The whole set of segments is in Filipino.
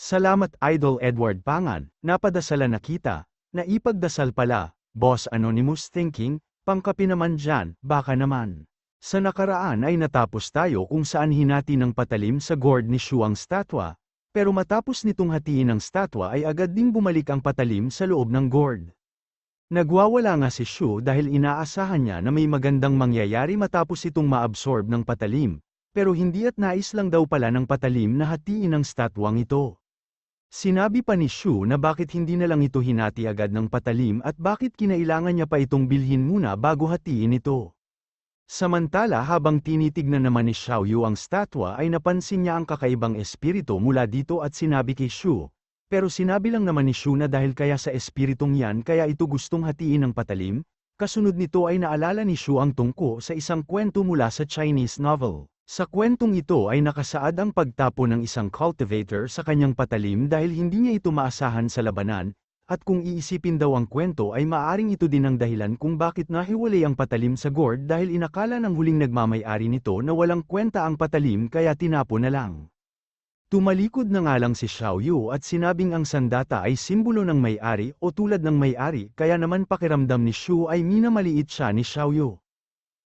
Salamat Idol Edward Pangan, napadasalan na kita, naipagdasal pala, Boss Anonymous Thinking, pangkapi naman dyan, baka naman. Sa nakaraan ay natapos tayo kung saan hinati ng patalim sa gourd ni Shu ang statwa, pero matapos nitong hatiin ang statwa ay agad ding bumalik ang patalim sa loob ng gourd. Nagwawala nga si Shu dahil inaasahan niya na may magandang mangyayari matapos itong maabsorb ng patalim, pero hindi at nais lang daw pala ng patalim na hatiin ang statwang ito. Sinabi pa ni Shu na bakit hindi na lang ito hinati agad ng patalim at bakit kinailangan niya pa itong bilhin muna bago hatiin ito. Samantala habang tinitignan naman ni Xiaoyu ang statwa ay napansin niya ang kakaibang espiritu mula dito at sinabi kay Shu. Pero sinabi lang naman ni Shu na dahil kaya sa espiritong yan kaya ito gustong hatiin ng patalim, kasunod nito ay naalala ni Shu ang tungko sa isang kwento mula sa Chinese novel. Sa kwentong ito ay nakasaad ang pagtapo ng isang cultivator sa kanyang patalim dahil hindi niya ito maasahan sa labanan, at kung iisipin daw ang kwento ay maaring ito din ang dahilan kung bakit nahiwalay ang patalim sa gourd dahil inakala ng huling nagmamay-ari nito na walang kwenta ang patalim kaya tinapo na lang. Tumalikod na nga lang si Xiaoyu at sinabing ang sandata ay simbolo ng may-ari o tulad ng may-ari kaya naman pakiramdam ni Shu ay minamaliit siya ni Xiaoyu.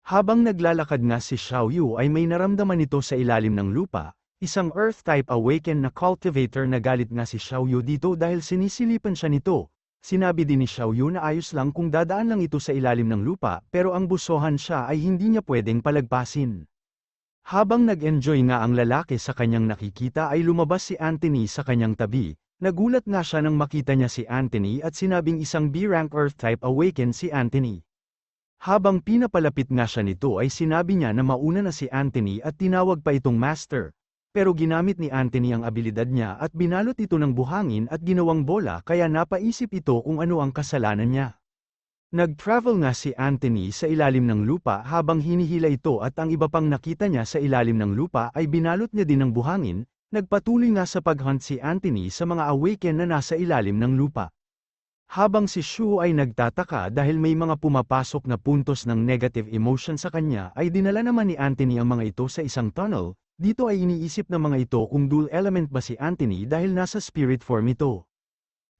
Habang naglalakad nga si Xiaoyu ay may naramdaman ito sa ilalim ng lupa, isang Earth-type awakened na cultivator na galit nga si Xiaoyu dito dahil sinisilipan siya nito. Sinabi din ni Xiaoyu na ayos lang kung dadaan lang ito sa ilalim ng lupa pero ang busohan siya ay hindi niya pwedeng palagpasin. Habang nag-enjoy nga ang lalaki sa kanyang nakikita ay lumabas si Anthony sa kanyang tabi. Nagulat nga siya nang makita niya si Anthony at sinabing isang B-rank Earth-type awakened si Anthony. Habang pinapalapit nga siya nito ay sinabi niya na mauna na si Anthony at tinawag pa itong master. Pero ginamit ni Anthony ang abilidad niya at binalot ito ng buhangin at ginawang bola kaya napaisip ito kung ano ang kasalanan niya. Nag-travel nga si Anthony sa ilalim ng lupa habang hinihila ito at ang iba pang nakita niya sa ilalim ng lupa ay binalot niya din ng buhangin. Nagpatuloy nga sa paghunt si Anthony sa mga awakened na nasa ilalim ng lupa. Habang si Shu ay nagtataka dahil may mga pumapasok na puntos ng negative emotion sa kanya ay dinala naman ni Anthony ang mga ito sa isang tunnel, dito ay iniisip ng mga ito kung dual element ba si Anthony dahil nasa spirit form ito.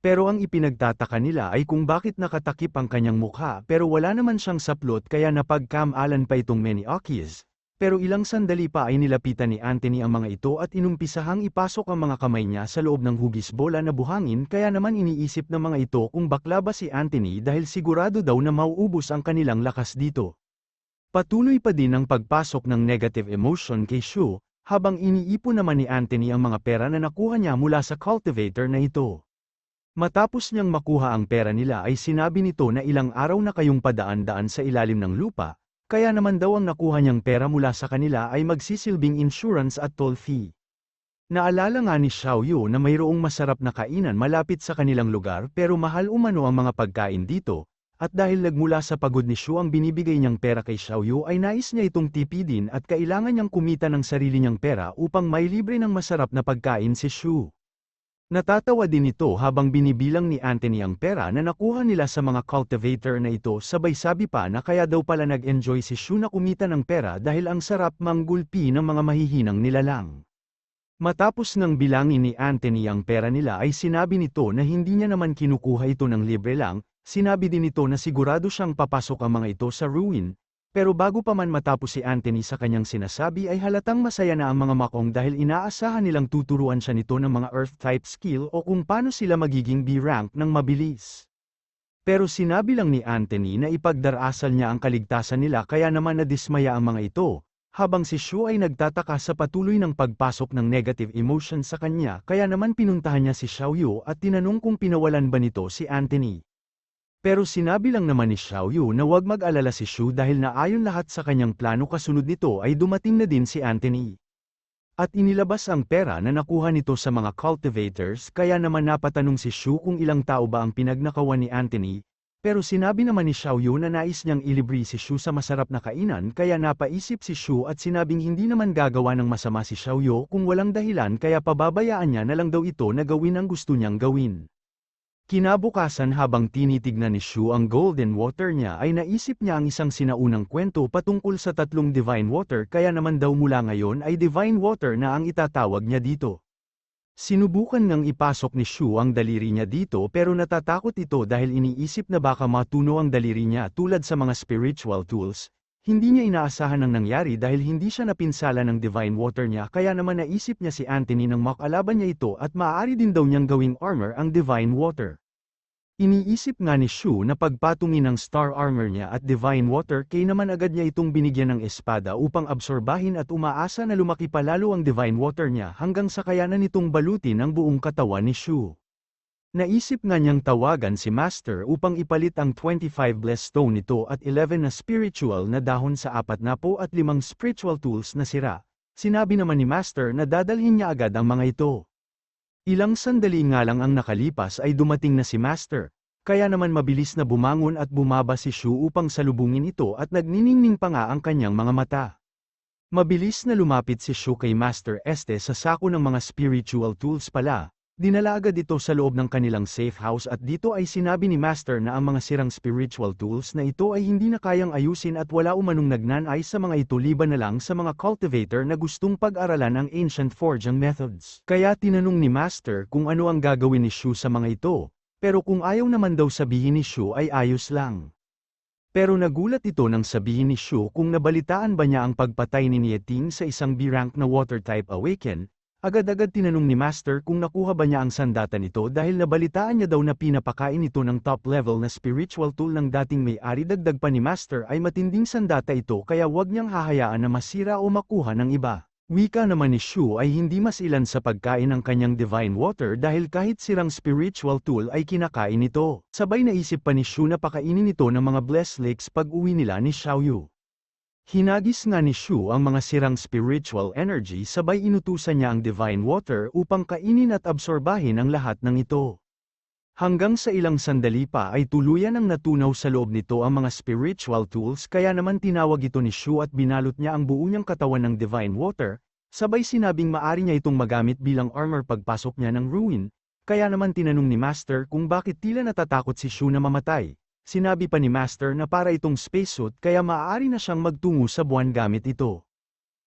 Pero ang ipinagtataka nila ay kung bakit nakatakip ang kanyang mukha pero wala naman siyang saplot kaya napagkamalan pa itong many Okis. Pero ilang sandali pa ay nilapitan ni Anthony ang mga ito at inumpisahang ipasok ang mga kamay niya sa loob ng hugis bola na buhangin kaya naman iniisip ng mga ito kung bakla ba si Anthony dahil sigurado daw na mauubos ang kanilang lakas dito. Patuloy pa din ang pagpasok ng negative emotion kay Shu, habang iniipon naman ni Anthony ang mga pera na nakuha niya mula sa cultivator na ito. Matapos niyang makuha ang pera nila ay sinabi nito na ilang araw na kayong padaan-daan sa ilalim ng lupa, kaya naman daw ang nakuha niyang pera mula sa kanila ay magsisilbing insurance at toll fee. Naalala nga ni Xiaoyu na mayroong masarap na kainan malapit sa kanilang lugar pero mahal umano ang mga pagkain dito, at dahil nagmula sa pagod ni Shu ang binibigay niyang pera kay Xiaoyu ay nais niya itong tipidin at kailangan niyang kumita ng sarili niyang pera upang may libre ng masarap na pagkain si Shu. Natatawa din ito habang binibilang ni Anthony ang pera na nakuha nila sa mga cultivator na ito sabay sabi pa na kaya daw pala nag-enjoy si Shu na kumita ng pera dahil ang sarap manggulpi ng mga mahihinang nilalang. Matapos ng bilangin ni Anthony ang pera nila ay sinabi nito na hindi niya naman kinukuha ito ng libre lang, sinabi din nito na sigurado siyang papasok ang mga ito sa ruin. Pero bago pa man matapos si Anthony sa kanyang sinasabi ay halatang masaya na ang mga makong dahil inaasahan nilang tuturuan siya nito ng mga Earth-type skill o kung paano sila magiging B-rank ng mabilis. Pero sinabi lang ni Anthony na ipagdarasal niya ang kaligtasan nila kaya naman nadismaya ang mga ito, habang si Shu ay nagtataka sa patuloy ng pagpasok ng negative emotion sa kanya kaya naman pinuntahan niya si Xiaoyu at tinanong kung pinawalan ba nito si Anthony. Pero sinabi lang naman ni Xiaoyu na huwag mag-alala si Shu dahil naayon lahat sa kanyang plano kasunod nito ay dumating na din si Anthony. At inilabas ang pera na nakuha nito sa mga cultivators kaya naman napatanong si Shu kung ilang tao ba ang pinagnakawan ni Anthony, pero sinabi naman ni Xiaoyu na nais niyang ilibre si Shu sa masarap na kainan kaya napaisip si Shu at sinabing hindi naman gagawa ng masama si Xiaoyu kung walang dahilan kaya pababayaan niya na lang daw ito na gawin ang gusto niyang gawin. Kinabukasan habang tinitignan ni Shu ang golden water niya ay naisip niya ang isang sinaunang kwento patungkol sa tatlong divine water kaya naman daw mula ngayon ay divine water na ang itatawag niya dito. Sinubukan ngang ipasok ni Shu ang daliri niya dito pero natatakot ito dahil iniisip na baka matuno ang daliri niya tulad sa mga spiritual tools. Hindi niya inaasahan ang nangyari dahil hindi siya napinsala ng divine water niya kaya naman naisip niya si Anthony nang makalaban niya ito at maaari din daw niyang gawing armor ang divine water. Iniisip nga ni Shu na pagpatungin ng star armor niya at divine water kaya naman agad niya itong binigyan ng espada upang absorbahin at umaasa na lumaki pa lalo ang divine water niya hanggang sa kayanan nitong balutin ang buong katawan ni Shu. Naisip nga niyang tawagan si Master upang ipalit ang 25 blessed stone nito at 11 na spiritual na dahon sa 45 spiritual tools na sira. Sinabi naman ni Master na dadalhin niya agad ang mga ito. Ilang sandali nga lang ang nakalipas ay dumating na si Master, kaya naman mabilis na bumangon at bumaba si Shu upang salubungin ito at nagniningning pa nga ang kanyang mga mata. Mabilis na lumapit si Shu kay Master Este sa sako ng mga spiritual tools pala. Dinala agad ito sa loob ng kanilang safe house at dito ay sinabi ni Master na ang mga sirang spiritual tools na ito ay hindi na kayang ayusin at wala umanong nagnanay sa mga ito liban na lang sa mga cultivator na gustong pag-aralan ang ancient forging methods. Kaya tinanong ni Master kung ano ang gagawin ni Shu sa mga ito, pero kung ayaw naman daw sabihin ni Shu ay ayos lang. Pero nagulat ito nang sabihin ni Shu kung nabalitaan ba niya ang pagpatay ni Nieting sa isang B-rank na water-type awaken. Agad-agad tinanong ni Master kung nakuha ba niya ang sandata nito dahil nabalitaan niya daw na pinapakain ito ng top-level na spiritual tool ng dating may-ari. Dagdag pa ni Master ay matinding sandata ito kaya wag niyang hahayaan na masira o makuha ng iba. Wika naman ni Shu ay hindi masilan sa pagkain ng kanyang divine water dahil kahit sirang spiritual tool ay kinakain ito. Sabay naisip pa ni Shu na pakainin ito ng mga blessed lakes pag-uwi nila ni Xiaoyu. Hinagis nga ni Shu ang mga sirang spiritual energy sabay inutusan niya ang divine water upang kainin at absorbahin ang lahat ng ito. Hanggang sa ilang sandali pa ay tuluyan ang natunaw sa loob nito ang mga spiritual tools kaya naman tinawag ito ni Shu at binalot niya ang buo niyang katawan ng divine water, sabay sinabing maari niya itong magamit bilang armor pagpasok niya ng ruin, kaya naman tinanong ni Master kung bakit tila natatakot si Shu na mamatay. Sinabi pa ni Master na para itong spacesuit kaya maaari na siyang magtungo sa buwan gamit ito.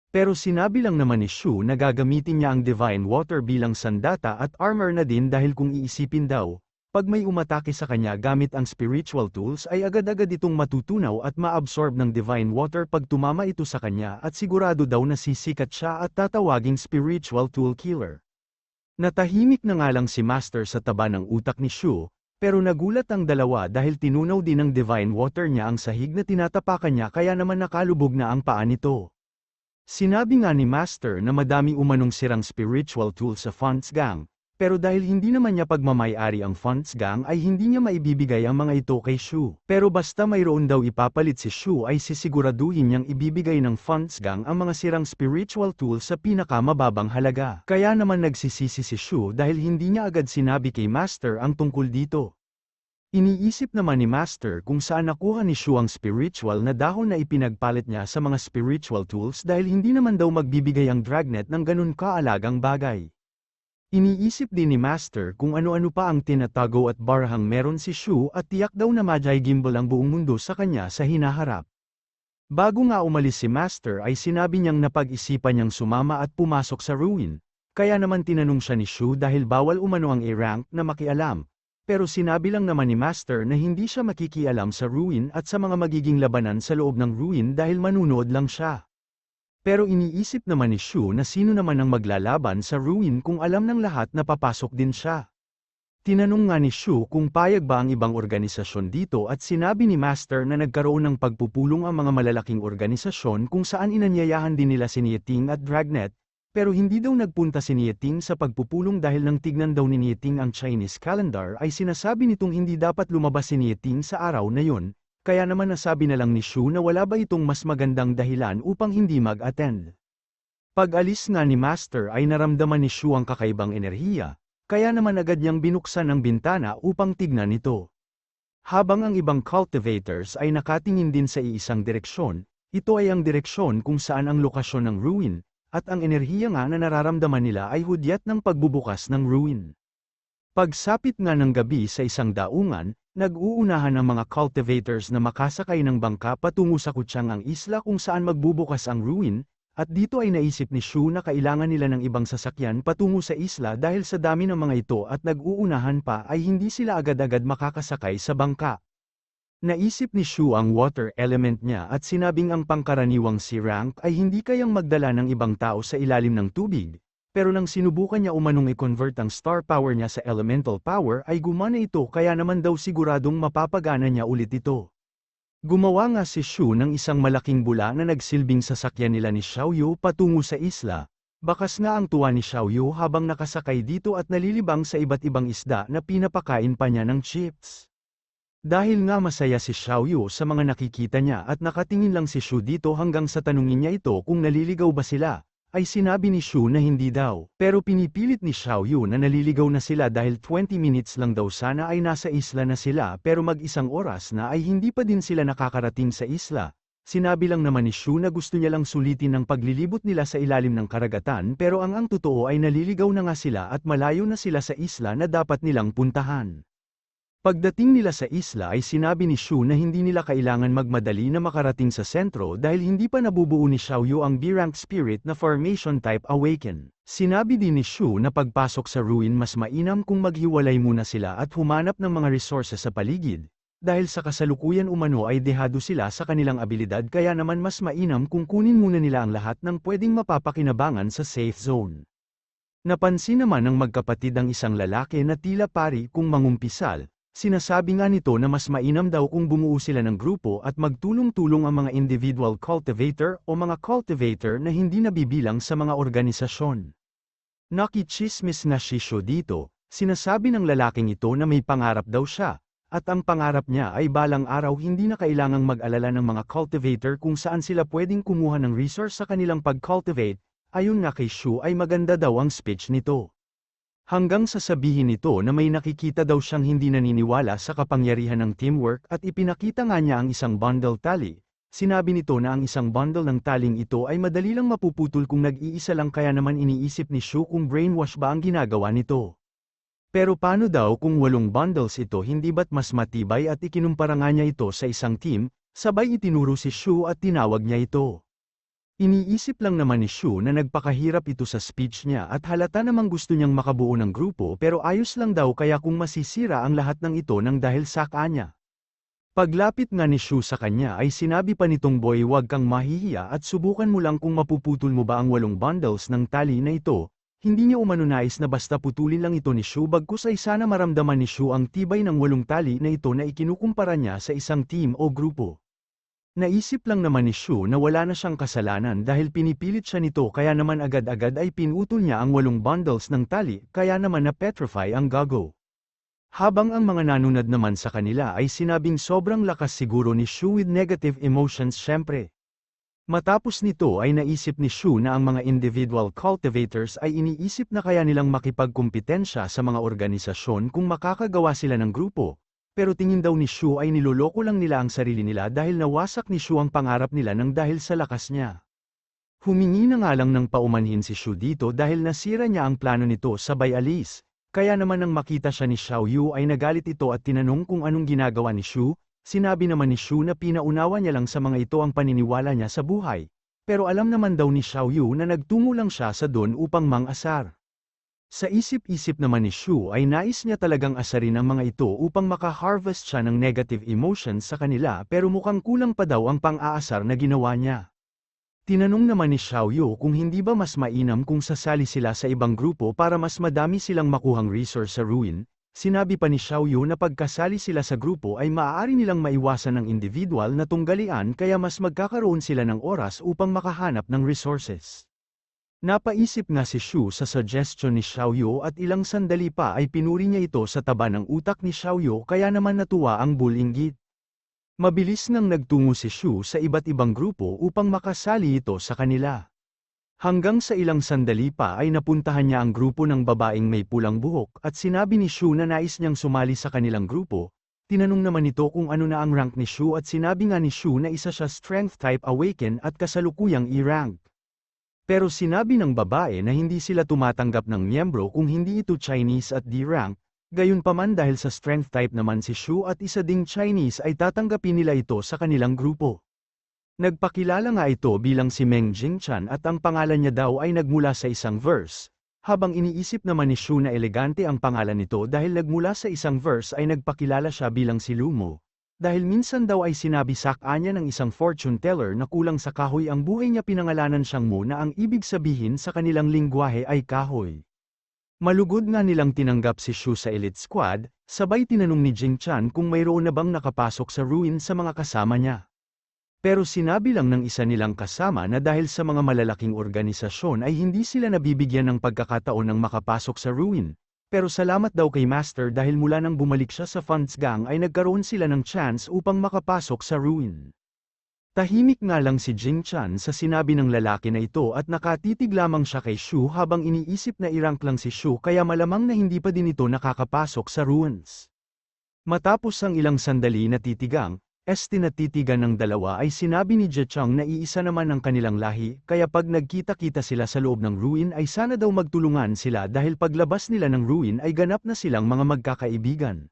Pero sinabi lang naman ni Shu na gagamitin niya ang divine water bilang sandata at armor na din dahil kung iisipin daw, pag may umatake sa kanya gamit ang spiritual tools ay agad-agad itong matutunaw at ma-absorb ng divine water pag tumama ito sa kanya at sigurado daw na sisikat siya at tatawaging spiritual tool killer. Natahimik na nga lang si Master sa taba ng utak ni Shu. Pero nagulat ang dalawa dahil tinunaw din ng divine water niya ang sahig na tinatapakan niya kaya naman nakalubog na ang paa nito. Sinabi nga ni Master na madami umanong sirang spiritual tool sa Fonts Gang, pero dahil hindi naman niya pagmamay-ari ang Fonts Gang ay hindi niya maibibigay ang mga ito kay Shu. Pero basta mayroon daw ipapalit si Shu ay sisiguraduhin niyang ibibigay ng Fonts Gang ang mga sirang spiritual tool sa pinakamababang halaga. Kaya naman nagsisisi si Shu dahil hindi niya agad sinabi kay Master ang tungkol dito. Iniisip naman ni Master kung saan nakuha ni Shu ang spiritual na dahon na ipinagpalit niya sa mga spiritual tools dahil hindi naman daw magbibigay ang Dragnet ng ganun kaalagang bagay. Iniisip din ni Master kung ano-ano pa ang tinatago at barahang meron si Shu at tiyak daw na Magi Gimbal ang buong mundo sa kanya sa hinaharap. Bago nga umalis si Master ay sinabi niyang napag-isipan niyang sumama at pumasok sa ruin, kaya naman tinanong siya ni Shu dahil bawal umano ang A-rank na makialam. Pero sinabi lang naman ni Master na hindi siya makikialam sa ruin at sa mga magiging labanan sa loob ng ruin dahil manunood lang siya. Pero iniisip naman ni Shu na sino naman ang maglalaban sa ruin kung alam ng lahat na papasok din siya. Tinanong nga ni Shu kung payag ba ang ibang organisasyon dito at sinabi ni Master na nagkaroon ng pagpupulong ang mga malalaking organisasyon kung saan inanyayahan din nila si Nieting at Dragnet. Pero hindi daw nagpunta si Nieting sa pagpupulong dahil nang tignan daw ni Nieting ang Chinese calendar ay sinasabi nitong hindi dapat lumabas si Nieting sa araw na yun, kaya naman nasabi na lang ni Shu na wala ba itong mas magandang dahilan upang hindi mag-attend. Pag-alis nga ni Master ay naramdaman ni Shu ang kakaibang enerhiya, kaya naman agad niyang binuksan ang bintana upang tignan ito. Habang ang ibang cultivators ay nakatingin din sa iisang direksyon, ito ay ang direksyon kung saan ang lokasyon ng ruin, at ang enerhiya nga na nararamdaman nila ay hudyat ng pagbubukas ng ruin. Pagsapit nga ng gabi sa isang daungan, nag-uunahan ang mga cultivators na makasakay ng bangka patungo sa Kutsang ang isla kung saan magbubukas ang ruin, At dito ay naisip ni Shu na kailangan nila ng ibang sasakyan patungo sa isla dahil sa dami ng mga ito at nag-uunahan pa ay hindi sila agad-agad makakasakay sa bangka. Naisip ni Shu ang water element niya at sinabing ang pangkaraniwang si Rank ay hindi kayang magdala ng ibang tao sa ilalim ng tubig, pero nang sinubukan niya umanong i-convert ang star power niya sa elemental power ay gumana ito kaya naman daw siguradong mapapagana niya ulit ito. Gumawa nga si Shu ng isang malaking bula na nagsilbing sasakyan nila ni Xiaoyu patungo sa isla. Bakas nga ang tuwa ni Xiaoyu habang nakasakay dito at nalilibang sa iba't ibang isda na pinapakain pa niya ng chips. Dahil nga masaya si Xiaoyu sa mga nakikita niya at nakatingin lang si Shu dito hanggang sa tanungin niya ito kung naliligaw ba sila, ay sinabi ni Shu na hindi daw. Pero pinipilit ni Xiaoyu na naliligaw na sila dahil 20 minutes lang daw sana ay nasa isla na sila pero mag-isang oras na ay hindi pa din sila nakakarating sa isla. Sinabi lang naman ni Shu na gusto niya lang sulitin ang paglilibot nila sa ilalim ng karagatan pero ang totoo ay naliligaw na nga sila at malayo na sila sa isla na dapat nilang puntahan. Pagdating nila sa isla ay sinabi ni Shu na hindi nila kailangan magmadali na makarating sa sentro dahil hindi pa nabubuo ni Xiaoyu ang B-rank spirit na formation type awaken. Sinabi din ni Shu na pagpasok sa ruin mas mainam kung maghiwalay muna sila at humanap ng mga resources sa paligid. Dahil sa kasalukuyan umano ay dehado sila sa kanilang abilidad kaya naman mas mainam kung kunin muna nila ang lahat ng pwedeng mapapakinabangan sa safe zone. Napansin naman ng magkapatid ang isang lalaki na tila pari kung mangumpisal. Sinasabi nga nito na mas mainam daw kung bumuo sila ng grupo at magtulong-tulong ang mga individual cultivator o mga cultivator na hindi nabibilang sa mga organisasyon. Nakichismis na si Shu dito, sinasabi ng lalaking ito na may pangarap daw siya, at ang pangarap niya ay balang araw hindi na kailangang mag-alala ng mga cultivator kung saan sila pwedeng kumuha ng resource sa kanilang pag-cultivate. Ayon nga kay Shu ay maganda daw ang speech nito. Hanggang sasabihin nito na may nakikita daw siyang hindi naniniwala sa kapangyarihan ng teamwork at ipinakita nga niya ang isang bundle tali. Sinabi nito na ang isang bundle ng taling ito ay madali lang mapuputol kung nag-iisa lang kaya naman iniisip ni Shu kung brainwash ba ang ginagawa nito. Pero paano daw kung 8 bundles ito hindi ba't mas matibay at ikinumpara nga niya ito sa isang team, sabay itinuro si Shu at tinawag niya ito. Iniisip lang naman ni Shu na nagpakahirap ito sa speech niya at halata namang gusto niyang makabuo ng grupo pero ayos lang daw kaya kung masisira ang lahat ng ito nang dahil sa kanya. Paglapit nga ni Shu sa kanya ay sinabi pa nitong boy huwag kang mahihiya at subukan mo lang kung mapuputol mo ba ang 8 bundles ng tali na ito. Hindi niya umano nais na basta putulin lang ito ni Shu bagkus ay sana maramdaman ni Shu ang tibay ng 8 tali na ito na ikinukumpara niya sa isang team o grupo. Naisip lang naman ni Shu na wala na siyang kasalanan dahil pinipilit siya nito kaya naman agad-agad ay pinutol niya ang 8 bundles ng tali kaya naman na-petrify ang gago. Habang ang mga nanunod naman sa kanila ay sinabing sobrang lakas siguro ni Shu with negative emotions syempre. Matapos nito ay naisip ni Shu na ang mga individual cultivators ay iniisip na kaya nilang makipagkumpetensya sa mga organisasyon kung makakagawa sila ng grupo. Pero tingin daw ni Shu ay niloloko lang nila ang sarili nila dahil nawasak ni Shu ang pangarap nila nang dahil sa lakas niya. Humingi na nga lang ng paumanhin si Shu dito dahil nasira niya ang plano nito sabay alis. Kaya naman nang makita siya ni Xiaoyu ay nagalit ito at tinanong kung anong ginagawa ni Shu. Sinabi naman ni Shu na pinaunawa niya lang sa mga ito ang paniniwala niya sa buhay. Pero alam naman daw ni Xiaoyu na nagtungo lang siya sa doon upang mang-asar. Sa isip-isip naman ni Shu ay nais niya talagang asarin ang mga ito upang maka-harvest siya ng negative emotions sa kanila pero mukhang kulang pa daw ang pang-aasar na ginawa niya. Tinanong naman ni Xiaoyu kung hindi ba mas mainam kung sasali sila sa ibang grupo para mas madami silang makuhang resource sa ruin. Sinabi pa ni Xiaoyu na pagkasali sila sa grupo ay maaari nilang maiwasan ng individual na tunggalian kaya mas magkakaroon sila ng oras upang makahanap ng resources. Napaisip nga si Shu sa suggestion ni Xiaoyu at ilang sandali pa ay pinuri niya ito sa taba ng utak ni Xiaoyu kaya naman natuwa ang bulinggit. Mabilis nang nagtungo si Shu sa iba't ibang grupo upang makasali ito sa kanila. Hanggang sa ilang sandali pa ay napuntahan niya ang grupo ng babaeng may pulang buhok at sinabi ni Shu na nais niyang sumali sa kanilang grupo. Tinanong naman ito kung ano na ang rank ni Shu at sinabi nga ni Shu na isa siya strength type awaken at kasalukuyang E-rank. Pero sinabi ng babae na hindi sila tumatanggap ng miyembro kung hindi ito Chinese at D-rank, gayunpaman dahil sa strength type naman si Shu at isa ding Chinese ay tatanggapin nila ito sa kanilang grupo. Nagpakilala nga ito bilang si Meng Jingchan at ang pangalan niya daw ay nagmula sa isang verse, habang iniisip naman ni Shu na elegante ang pangalan nito dahil nagmula sa isang verse ay nagpakilala siya bilang si Lumo. Dahil minsan daw ay sinabi sa kanya ng isang fortune teller na kulang sa kahoy ang buhay niya, pinangalanan siyang Mo na ang ibig sabihin sa kanilang lingwahe ay kahoy. Malugod nga nilang tinanggap si Shu sa elite squad, sabay tinanong ni Jingchan kung mayroon na bang nakapasok sa ruin sa mga kasama niya. Pero sinabi lang ng isa nilang kasama na dahil sa mga malalaking organisasyon ay hindi sila nabibigyan ng pagkakataon ng makapasok sa ruin. Pero salamat daw kay Master dahil mula nang bumalik siya sa Funds Gang ay nagkaroon sila ng chance upang makapasok sa ruin. Tahimik nga lang si Jingchan sa sinabi ng lalaki na ito at nakatitig lamang siya kay Shu habang iniisip na i-rank lang si Shu kaya malamang na hindi pa din ito nakakapasok sa ruins. Matapos ang ilang sandali na titigang, tinatitigan ng dalawa ay sinabi ni Jichang na iisa naman ang kanilang lahi, kaya pag nagkita-kita sila sa loob ng ruin ay sana daw magtulungan sila dahil paglabas nila ng ruin ay ganap na silang mga magkakaibigan.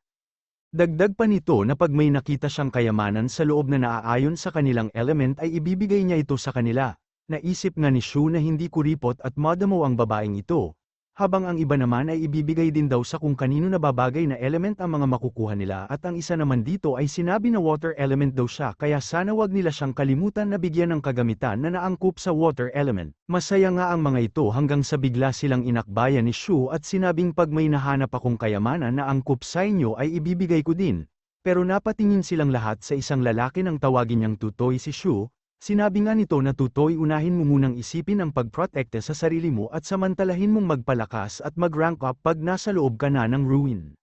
Dagdag pa nito na pag may nakita siyang kayamanan sa loob na naaayon sa kanilang element ay ibibigay niya ito sa kanila. Naisip nga ni Shu na hindi kuripot at madamo ang babaeng ito, habang ang iba naman ay ibibigay din daw sa kung kanino na babagay na element ang mga makukuha nila at ang isa naman dito ay sinabi na water element daw siya kaya sana wag nila siyang kalimutan na bigyan ng kagamitan na naangkop sa water element. Masaya nga ang mga ito hanggang sa bigla silang inakbayan ni Shu at sinabing pag may nahanap akong kayamanan na angkop sa inyo ay ibibigay ko din. Pero napatingin silang lahat sa isang lalaki nang tawagin niyang Tutoy si Shu. Sinabi nga nito na Tutoy, unahin mo munang isipin ang pagprotekte sa sarili mo at samantalahin mong magpalakas at mag-rank up pag nasa loob ka na ng ruin.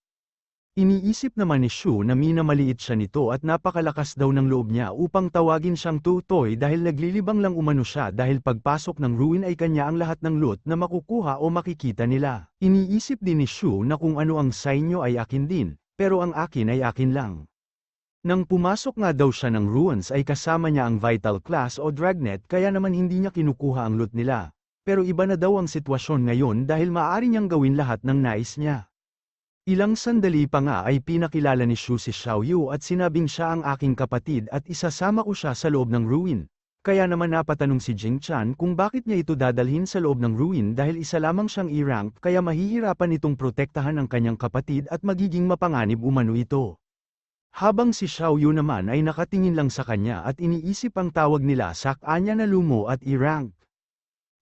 Iniisip naman ni Shu na minamaliit siya nito at napakalakas daw ng loob niya upang tawagin siyang Tutoy dahil naglilibang lang umano siya dahil pagpasok ng ruin ay kanya ang lahat ng loot na makukuha o makikita nila. Iniisip din ni Shu na kung ano ang sa inyo ay akin din, pero ang akin ay akin lang. Nang pumasok nga daw siya ng ruins ay kasama niya ang Vital Class o Dragnet kaya naman hindi niya kinukuha ang loot nila. Pero iba na daw ang sitwasyon ngayon dahil maaari niyang gawin lahat ng nais niya. Ilang sandali pa nga ay pinakilala ni Shu si Xiaoyu at sinabing siya ang aking kapatid at isasama ko siya sa loob ng ruin. Kaya naman napatanong si Jingchan kung bakit niya ito dadalhin sa loob ng ruin dahil isa lamang siyang i-rank kaya mahihirapan itong protektahan ang kanyang kapatid at magiging mapanganib umano ito. Habang si Xiaoyu naman ay nakatingin lang sa kanya at iniisip ang tawag nila sa kanya na Lumo at i-rank.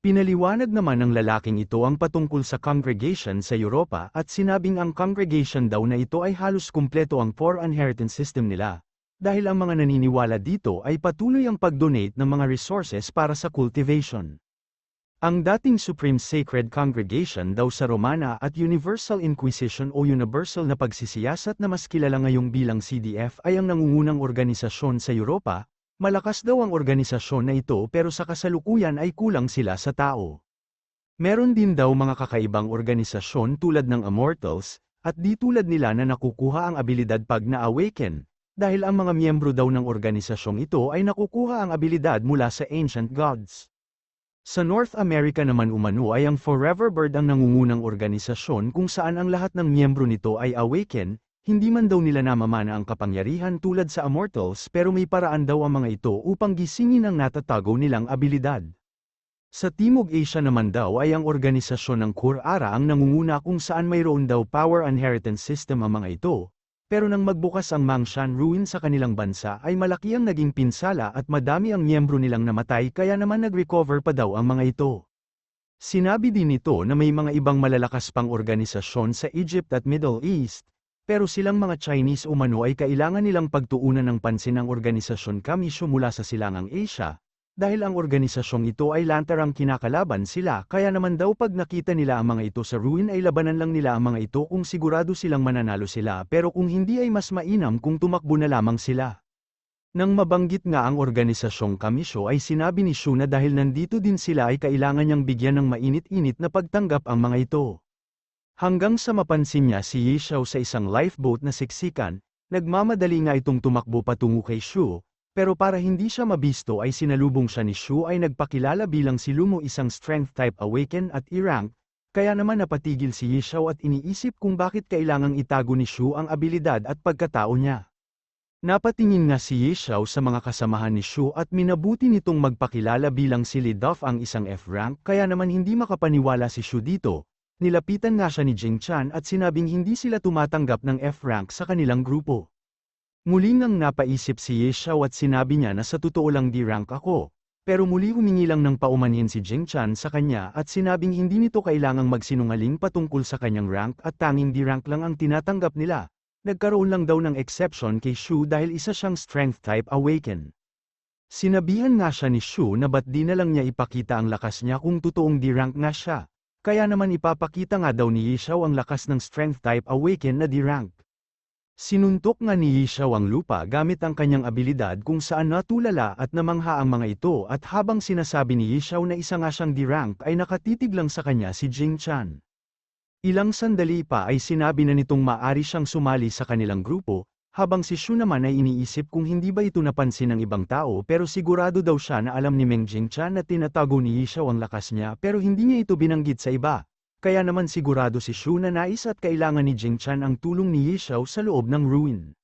Pinaliwanag naman ng lalaking ito ang patungkol sa congregation sa Europa at sinabing ang congregation daw na ito ay halos kumpleto ang for inheritance system nila. Dahil ang mga naniniwala dito ay patuloy ang pag-donate ng mga resources para sa cultivation. Ang dating Supreme Sacred Congregation daw sa Romana at Universal Inquisition o Universal na Pagsisiyasat na mas kilala ngayong bilang CDF ay ang nangungunang organisasyon sa Europa. Malakas daw ang organisasyon na ito pero sa kasalukuyan ay kulang sila sa tao. Meron din daw mga kakaibang organisasyon tulad ng Immortals, at di tulad nila na nakukuha ang abilidad pag na-awaken, dahil ang mga miyembro daw ng organisasyong ito ay nakukuha ang abilidad mula sa Ancient Gods. Sa North America naman umano ay ang Forever Bird ang nangungunang organisasyon kung saan ang lahat ng miyembro nito ay awaken, hindi man daw nila namamana ang kapangyarihan tulad sa Immortals pero may paraan daw ang mga ito upang gisingin ang natatago nilang abilidad. Sa Timog Asia naman daw ay ang organisasyon ng Kur-Ara ang nangunguna kung saan mayroon daw power inheritance system ang mga ito. Pero nang magbukas ang Mangshan Ruin sa kanilang bansa ay malaki ang naging pinsala at madami ang miyembro nilang namatay kaya naman nag-recover pa daw ang mga ito. Sinabi din nito na may mga ibang malalakas pang organisasyon sa Egypt at Middle East, pero silang mga Chinese umano ay kailangan nilang pagtuunan ng pansin ng organisasyon Kamisyo mula sa Silangang Asia. Dahil ang organisasyong ito ay lantarang kinakalaban sila kaya naman daw pag nakita nila ang mga ito sa ruin ay labanan lang nila ang mga ito kung sigurado silang mananalo sila pero kung hindi ay mas mainam kung tumakbo na lamang sila. Nang mabanggit nga ang organisasyong Kamisyo ay sinabi ni Shu na dahil nandito din sila ay kailangan niyang bigyan ng mainit-init na pagtanggap ang mga ito. Hanggang sa mapansin niya si Ye Xiao sa isang lifeboat na siksikan, nagmamadali nga itong tumakbo patungo kay Shu. Pero para hindi siya mabisto ay sinalubong siya ni Shu ay nagpakilala bilang si Lumo isang strength type awaken at i-rank, kaya naman napatigil si Ye Xiao at iniisip kung bakit kailangang itago ni Shu ang abilidad at pagkatao niya. Napatingin nga si Ye Xiao sa mga kasamahan ni Shu at minabuti nitong magpakilala bilang si Li Duff ang isang F-rank kaya naman hindi makapaniwala si Shu dito. Nilapitan nga siya ni Jing Chan at sinabing hindi sila tumatanggap ng F-rank sa kanilang grupo. Muli ngang napaisip si Ye Xiao at sinabi niya na sa totoo lang D-rank ako. Pero muli humingi lang ng paumanhin si Jing Chan sa kanya at sinabing hindi nito kailangang magsinungaling patungkol sa kanyang rank at tanging D-rank lang ang tinatanggap nila. Nagkaroon lang daw ng exception kay Shu dahil isa siyang strength type awaken. Sinabihan nga siya ni Shu na ba't di na lang niya ipakita ang lakas niya kung totoong D-rank nga siya. Kaya naman ipapakita nga daw ni Ye Xiao ang lakas ng strength type awaken na D-rank. Sinuntok nga ni Ye Xiao ang lupa gamit ang kanyang abilidad kung saan natulala at namangha ang mga ito at habang sinasabi ni Ye Xiao na isa nga siyang D-rank ay nakatitig lang sa kanya si Jing Chan. Ilang sandali pa ay sinabi na nitong maari siyang sumali sa kanilang grupo, habang si Shu naman ay iniisip kung hindi ba ito napansin ng ibang tao pero sigurado daw siya na alam ni Meng Jingchan na tinatago ni Ye Xiao ang lakas niya pero hindi niya ito binanggit sa iba. Kaya naman sigurado si Shu na nais at kailangan ni Jingchan ang tulong ni Ye Xiao sa loob ng ruin.